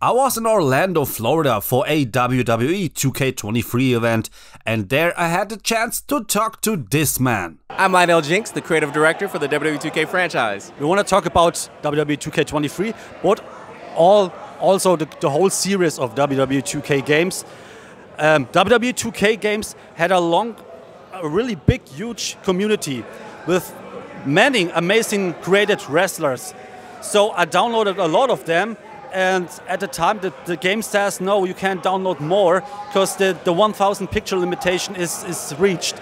I was in Orlando, Florida for a WWE 2K23 event, and there I had the chance to talk to this man. I'm Lynell Jinks, the creative director for the WWE 2K franchise. We want to talk about WWE 2K23, but also the whole series of WWE 2K games. WWE 2K games had a really big, huge community with many amazing created wrestlers. So I downloaded a lot of them. And at the time, the game says, no, you can't download more because the 1,000 picture limitation is reached.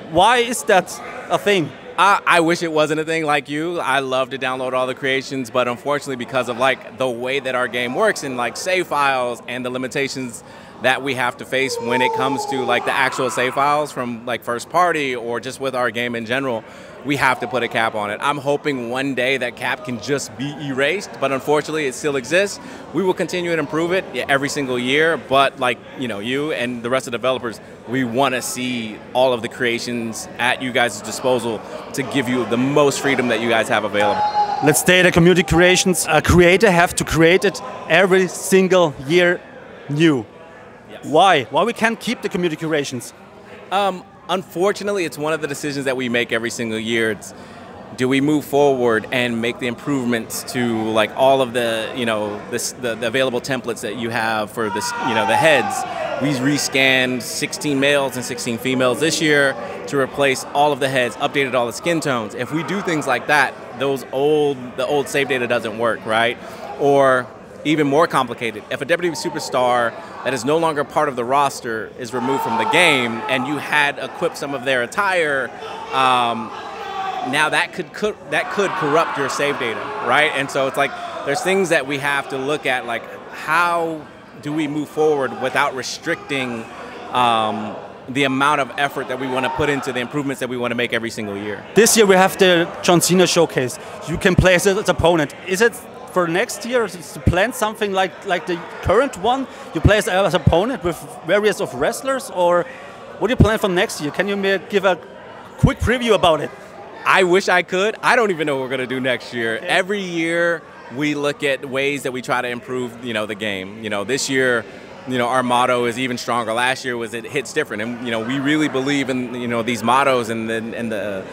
Why is that a thing? I wish it wasn't a thing like you. I love to download all the creations, but unfortunately because of like the way that our game works and like save files and the limitations that we have to face when it comes to like the actual save files from like first party or just with our game in general, we have to put a cap on it. I'm hoping one day that cap can just be erased, but unfortunately it still exists. We will continue to improve it every single year, but like, you know, you and the rest of the developers, we want to see all of the creations at you guys' disposal to give you the most freedom that you guys have available. Let's stay at the community creations. A creator have to create it every single year new. Yes. Why? Why we can't keep the community creations? Unfortunately, it's one of the decisions that we make every single year. It's, do we move forward and make the improvements to like all of the, you know, the available templates that you have for this, you know, the heads. We rescanned 16 males and 16 females this year to replace all of the heads, updated all the skin tones. If we do things like that, the old save data doesn't work, right? Or even more complicated, if a WWE superstar that is no longer part of the roster is removed from the game and you had equipped some of their attire, now that could corrupt your save data, right? And so it's like there's things that we have to look at, like how do we move forward without restricting the amount of effort that we want to put into the improvements that we want to make every single year. This year we have the John Cena showcase. You can play as its opponent. Is it for next year to plan something like the current one? You play as an opponent with various of wrestlers, or what do you plan for next year? Can you give a quick preview about it? I wish I could. I don't even know what we're going to do next year. Okay. Every year we look at ways that we try to improve, you know, the game. You know, this year, you know, our motto is even stronger. Last year was it hits different, and you know, we really believe in, you know, these mottos and the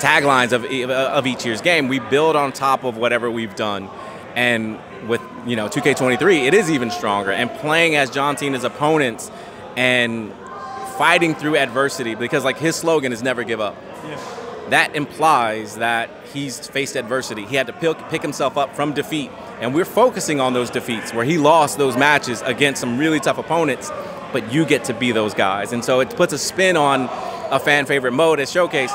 taglines of each year's game. We build on top of whatever we've done. And with, you know, 2K23, it is even stronger. And playing as John Cena's opponents and fighting through adversity, because like his slogan is never give up. Yeah. That implies that he's faced adversity. He had to pick himself up from defeat. And we're focusing on those defeats where he lost those matches against some really tough opponents, but you get to be those guys. And so it puts a spin on a fan favorite mode as Showcase.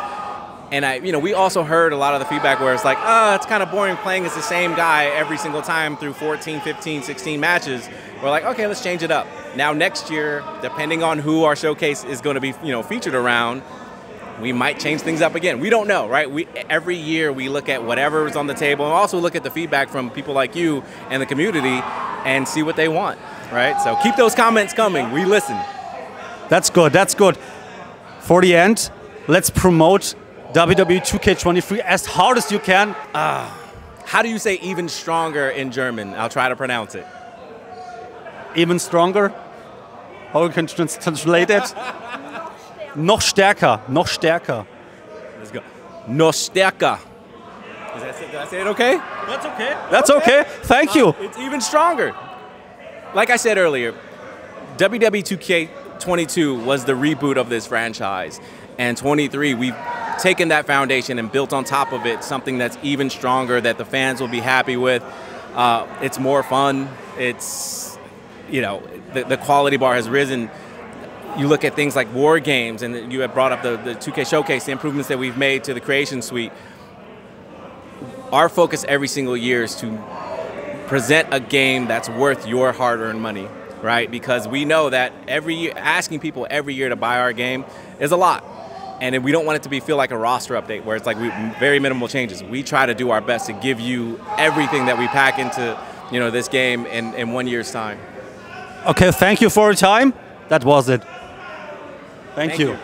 And you know, we also heard a lot of the feedback where it's like, it's kind of boring playing as the same guy every single time through 14, 15, 16 matches. We're like, okay, let's change it up. Now next year, depending on who our showcase is going to be, you know, featured around, we might change things up again. We don't know, right? Every year we look at whatever is on the table and also look at the feedback from people like you and the community and see what they want, right? So keep those comments coming. We listen. That's good. That's good. For the end, let's promote WWE 2K23 as hard as you can. How do you say even stronger in German? I'll try to pronounce it. Even stronger? How you can translate it? Noch stärker. Noch stärker. Let's go. Noch stärker. Did I say it okay? That's okay. That's okay. Thank you. It's even stronger. Like I said earlier, WWE 2K22 was the reboot of this franchise. And 23, we've taken that foundation and built on top of it something that's even stronger, that the fans will be happy with. It's more fun. It's, you know, the quality bar has risen. You look at things like war games, and you have brought up the 2K Showcase, the improvements that we've made to the creation suite. Our focus every single year is to present a game that's worth your hard-earned money, right? Because we know that every year, asking people every year to buy our game is a lot. And we don't want it to feel like a roster update where it's like very minimal changes. We try to do our best to give you everything that we pack into, you know, this game in 1 year's time. Okay, thank you for your time. That was it. Thank you.